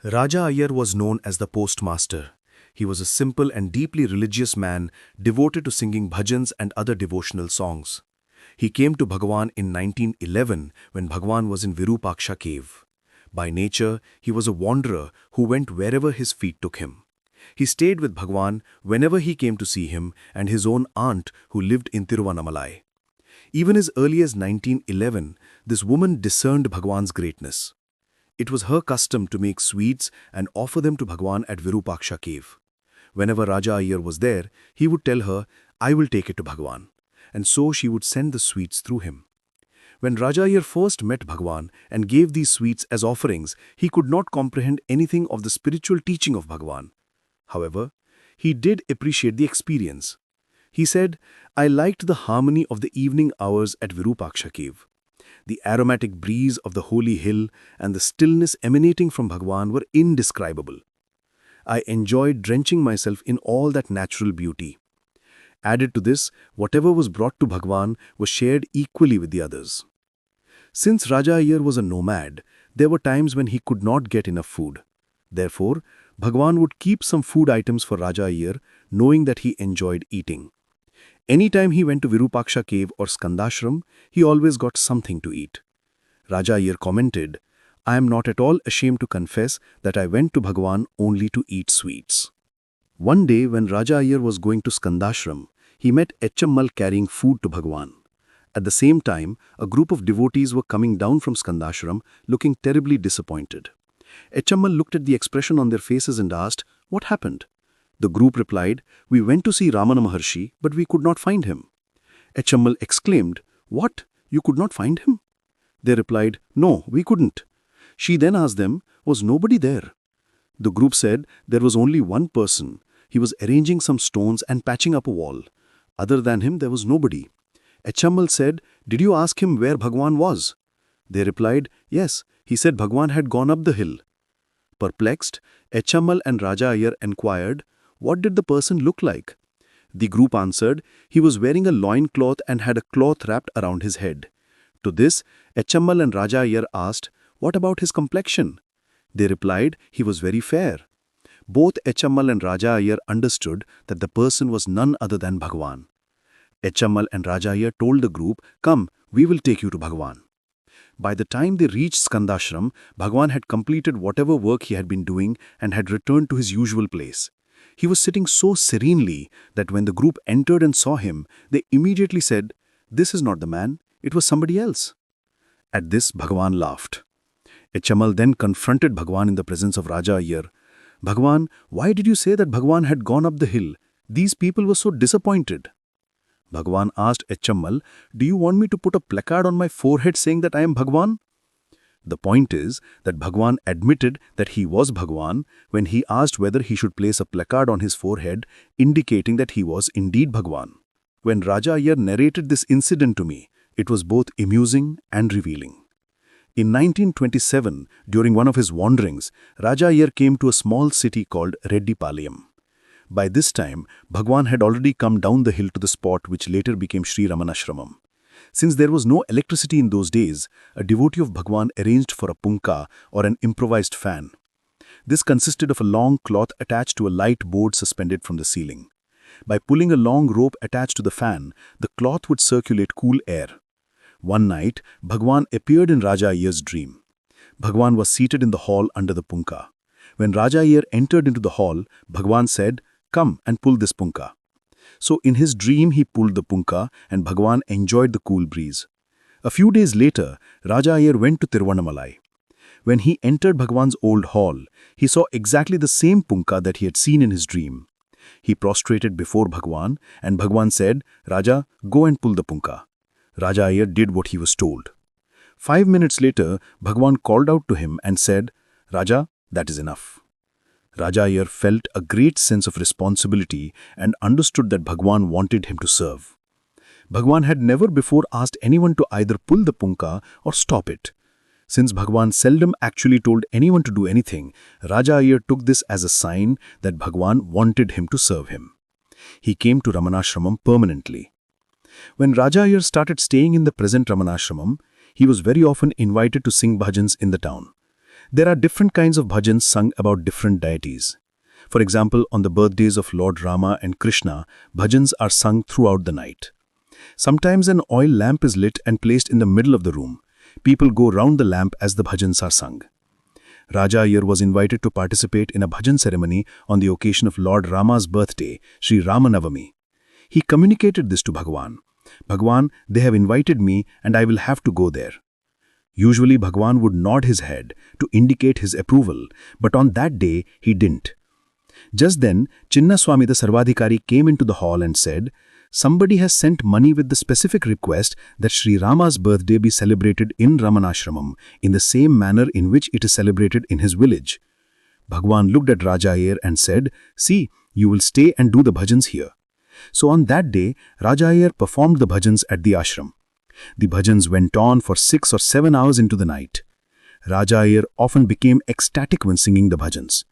Raja Iyer was known as the postmaster. He was a simple and deeply religious man devoted to singing bhajans and other devotional songs. He came to Bhagwan in 1911 when Bhagwan was in Virupaksha cave. By nature, he was a wanderer who went wherever his feet took him. He stayed with Bhagwan whenever he came to see him and his own aunt who lived in Tiruvannamalai. Even as early as 1911, this woman discerned Bhagwan's greatness. It was her custom to make sweets and offer them to Bhagwan at Virupaksha cave. Whenever Raja Iyer was there, he would tell her, "I will take it to Bhagwan." And so she would send the sweets through him. When Raja Iyer first met Bhagwan and gave these sweets as offerings, he could not comprehend anything of the spiritual teaching of Bhagwan. However, he did appreciate the experience. He said, "I liked the harmony of the evening hours at Virupaksha cave. The aromatic breeze of the holy hill and the stillness emanating from Bhagwan were indescribable. I enjoyed drenching myself in all that natural beauty." Added to this, whatever was brought to Bhagwan was shared equally with the others. Since Raja Iyer was a nomad, there were times when he could not get enough food. Therefore, Bhagwan would keep some food items for Raja Iyer, knowing that he enjoyed eating. Anytime he went to Virupaksha cave or Skandashram, he always got something to eat. Raja Iyer commented, "I am not at all ashamed to confess that I went to Bhagwan only to eat sweets." One day when Raja Iyer was going to Skandashram, he met Echammal carrying food to Bhagwan. At the same time, a group of devotees were coming down from Skandashram looking terribly disappointed. Echammal looked at the expression on their faces and asked, "What happened?" The group replied, "We went to see Ramana Maharshi, but we could not find him." Echammal exclaimed, "What? You could not find him?" They replied, "No, we couldn't." She then asked them, "Was nobody there?" The group said there was only one person. He was arranging some stones and patching up a wall. Other than him, there was nobody. Echammal said, "Did you ask him where Bhagwan was?" They replied, "Yes, he said Bhagwan had gone up the hill." Perplexed, Echammal and Raja Iyer inquired, "What did the person look like?" The group answered, "He was wearing a loincloth and had a cloth wrapped around his head." To this, Echammal and Raja Iyer asked, "What about his complexion?" They replied, "He was very fair." Both Echammal and Raja Iyer understood that the person was none other than Bhagwan. Echammal and Raja Iyer told the group, "Come, we will take you to Bhagwan." By the time they reached Skandashram, Bhagwan had completed whatever work he had been doing and had returned to his usual place. He was sitting so serenely that when the group entered and saw him, they immediately said, "This is not the man, it was somebody else." At this, Bhagwan laughed. Echammal then confronted Bhagwan in the presence of Raja Iyer. "Bhagwan, why did you say that Bhagwan had gone up the hill? These people were so disappointed." Bhagwan asked Echammal, "Do you want me to put a placard on my forehead saying that I am Bhagwan?" The point is that Bhagwan admitted that he was Bhagwan when he asked whether he should place a placard on his forehead indicating that he was indeed Bhagwan. When Raja Iyer narrated this incident to me, it was both amusing and revealing. In 1927, during one of his wanderings, Raja Iyer came to a small city called Reddipalayam. By this time, Bhagwan had already come down the hill to the spot which later became Sri Ramanashramam. Since there was no electricity in those days, a devotee of Bhagwan arranged for a punka or an improvised fan. This consisted of a long cloth attached to a light board suspended from the ceiling. By pulling a long rope attached to the fan, the cloth would circulate cool air. One night, Bhagwan appeared in Raja Iyer's dream. Bhagwan was seated in the hall under the punka. When Raja Iyer entered into the hall, Bhagwan said, "Come and pull this punka." So in his dream he pulled the punka and Bhagwan enjoyed the cool breeze. A few days later, Raja Iyer went to Tiruvannamalai. When he entered Bhagwan's old hall, he saw exactly the same punka that he had seen in his dream. He prostrated before Bhagwan and Bhagwan said, "Raja, go and pull the punka." Raja Iyer did what he was told. 5 minutes later, Bhagwan called out to him and said, "Raja, that is enough." Raja Iyer felt a great sense of responsibility and understood that Bhagwan wanted him to serve. Bhagwan had never before asked anyone to either pull the punka or stop it. Since Bhagwan seldom actually told anyone to do anything, Raja Iyer took this as a sign that Bhagwan wanted him to serve him. He came to Ramanashramam permanently. When Raja Iyer started staying in the present Ramanashramam, he was very often invited to sing bhajans in the town. There are different kinds of bhajans sung about different deities. For example, on the birthdays of Lord Rama and Krishna, bhajans are sung throughout the night. Sometimes an oil lamp is lit and placed in the middle of the room. People go round the lamp as the bhajans are sung. Raja Iyer was invited to participate in a bhajan ceremony on the occasion of Lord Rama's birthday, Sri Ramanavami. He communicated this to Bhagwan. Bhagwan, they have invited me and I will have to go there. Usually Bhagwan would nod his head to indicate his approval, but on that day he didn't. Just then, Chinnaswamy the Sarvadhikari came into the hall and said, "Somebody has sent money with the specific request that Sri Rama's birthday be celebrated in Ramanashramam in the same manner in which it is celebrated in his village." Bhagwan looked at Raja Iyer and said, "See, you will stay and do the bhajans here." So on that day, Raja Iyer performed the bhajans at the ashram. The bhajans went on for 6 or 7 hours into the night. Raja Iyer often became ecstatic when singing the bhajans.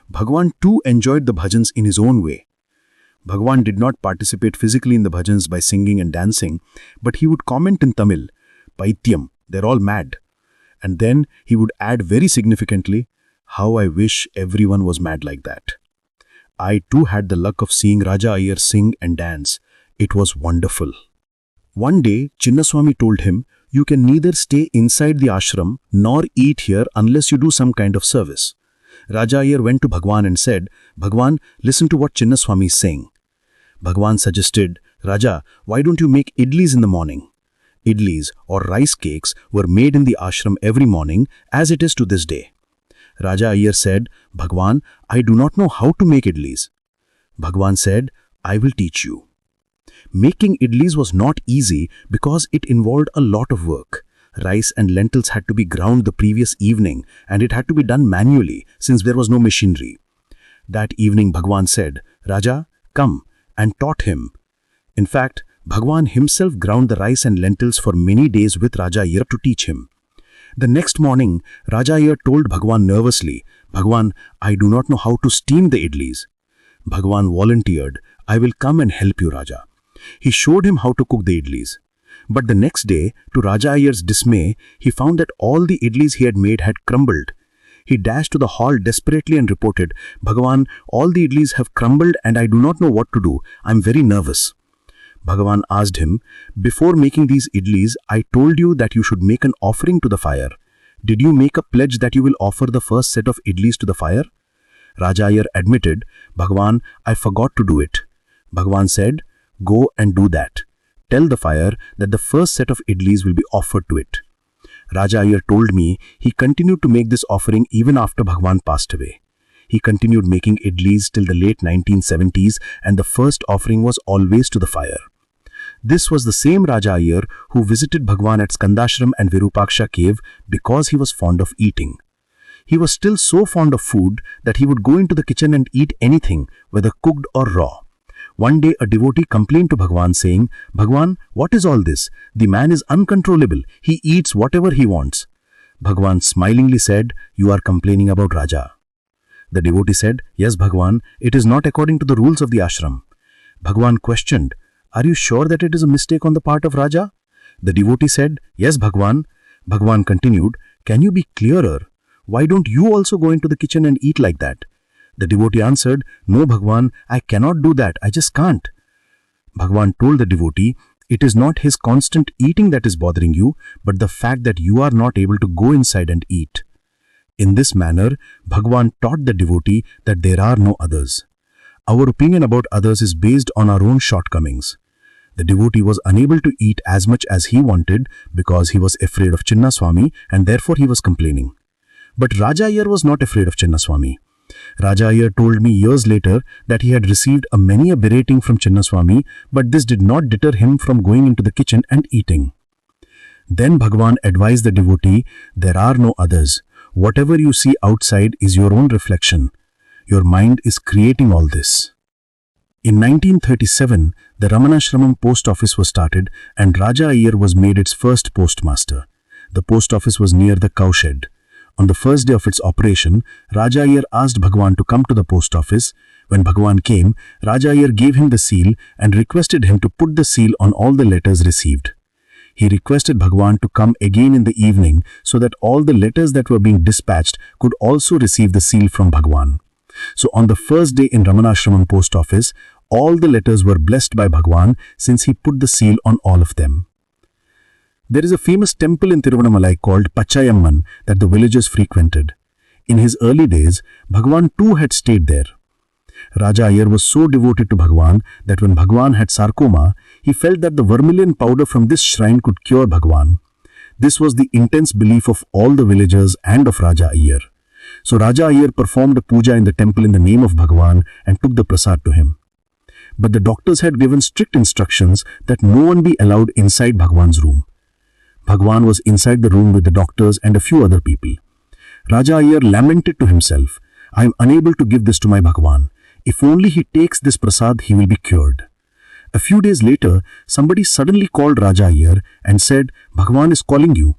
Bhagwan too enjoyed the bhajans in his own way. Bhagwan did not participate physically in the bhajans by singing and dancing, but he would comment in Tamil, "Paityam, they're all mad." And then he would add very significantly, "How I wish everyone was mad like that." I too had the luck of seeing Raja Iyer sing and dance. It was wonderful. One day, Chinnaswamy told him, "You can neither stay inside the ashram nor eat here unless you do some kind of service." Raja Iyer went to Bhagwan and said, "Bhagwan, listen to what Chinnaswamy is saying." Bhagwan suggested, "Raja, why don't you make idlis in the morning?" Idlis, or rice cakes, were made in the ashram every morning, as it is to this day. Raja Iyer said, "Bhagwan, I do not know how to make idlis." Bhagwan said, "I will teach you." Making idlis was not easy because it involved a lot of work. Rice and lentils had to be ground the previous evening, and it had to be done manually since there was no machinery. That evening Bhagwan said, "Raja, come," and taught him. In fact, Bhagwan himself ground the rice and lentils for many days with Raja Iyer to teach him. The next morning, Raja Iyer told Bhagwan nervously, "Bhagwan, I do not know how to steam the idlis." Bhagwan volunteered, "I will come and help you, Raja." He showed him how to cook the idlis. But the next day, to Raja Iyer's dismay, he found that all the idlis he had made had crumbled. He dashed to the hall desperately and reported, "Bhagwan, all the idlis have crumbled and I do not know what to do. I am very nervous." Bhagwan asked him, "Before making these idlis, I told you that you should make an offering to the fire. Did you make a pledge that you will offer the first set of idlis to the fire?" Raja Iyer admitted, "Bhagwan, I forgot to do it." Bhagwan said, "Go and do that. Tell the fire that the first set of idlis will be offered to it." Raja Iyer told me he continued to make this offering even after Bhagwan passed away. He continued making idlis till the late 1970s, and the first offering was always to the fire. This was the same Raja Iyer who visited Bhagwan at Skandashram and Virupaksha cave because he was fond of eating. He was still so fond of food that he would go into the kitchen and eat anything, whether cooked or raw. One day a devotee complained to Bhagwan saying, "Bhagwan, what is all this? The man is uncontrollable. He eats whatever he wants." Bhagwan smilingly said, "You are complaining about Raja." The devotee said, "Yes, Bhagwan, it is not according to the rules of the ashram." Bhagwan questioned, "Are you sure that it is a mistake on the part of Raja?" The devotee said, "Yes, Bhagwan." Bhagwan continued, "Can you be clearer? Why don't you also go into the kitchen and eat like that?" The devotee answered, "No, Bhagwan, I cannot do that. I just can't." Bhagwan told the devotee, "It is not his constant eating that is bothering you, but the fact that you are not able to go inside and eat." In this manner, Bhagwan taught the devotee that there are no others. Our opinion about others is based on our own shortcomings. The devotee was unable to eat as much as he wanted because he was afraid of Chinnaswamy and therefore he was complaining. But Raja Iyer was not afraid of Chinnaswamy. Raja Iyer told me years later that he had received many a berating from Chinnaswamy, but this did not deter him from going into the kitchen and eating. Then Bhagwan advised the devotee, "There are no others. Whatever you see outside is your own reflection. Your mind is creating all this." In 1937, the Ramanashramam post office was started and Raja Iyer was made its first postmaster. The post office was near the cowshed. On the first day of its operation, Raja Iyer asked Bhagwan to come to the post office. When Bhagwan came, Raja Iyer gave him the seal and requested him to put the seal on all the letters received. He requested Bhagwan to come again in the evening so that all the letters that were being dispatched could also receive the seal from Bhagwan. So on the first day in Ramanashramam post office, all the letters were blessed by Bhagwan since he put the seal on all of them. There is a famous temple in Tiruvannamalai called Pachayamman that the villagers frequented. In his early days, Bhagwan too had stayed there. Raja Iyer was so devoted to Bhagwan that when Bhagwan had sarcoma, he felt that the vermilion powder from this shrine could cure Bhagwan. This was the intense belief of all the villagers and of Raja Iyer. So Raja Iyer performed a puja in the temple in the name of Bhagwan and took the prasad to him. But the doctors had given strict instructions that no one be allowed inside Bhagwan's room. Bhagwan was inside the room with the doctors and a few other people. Raja Iyer lamented to himself, "I am unable to give this to my Bhagwan. If only he takes this prasad, he will be cured." A few days later, somebody suddenly called Raja Iyer and said, "Bhagwan is calling you."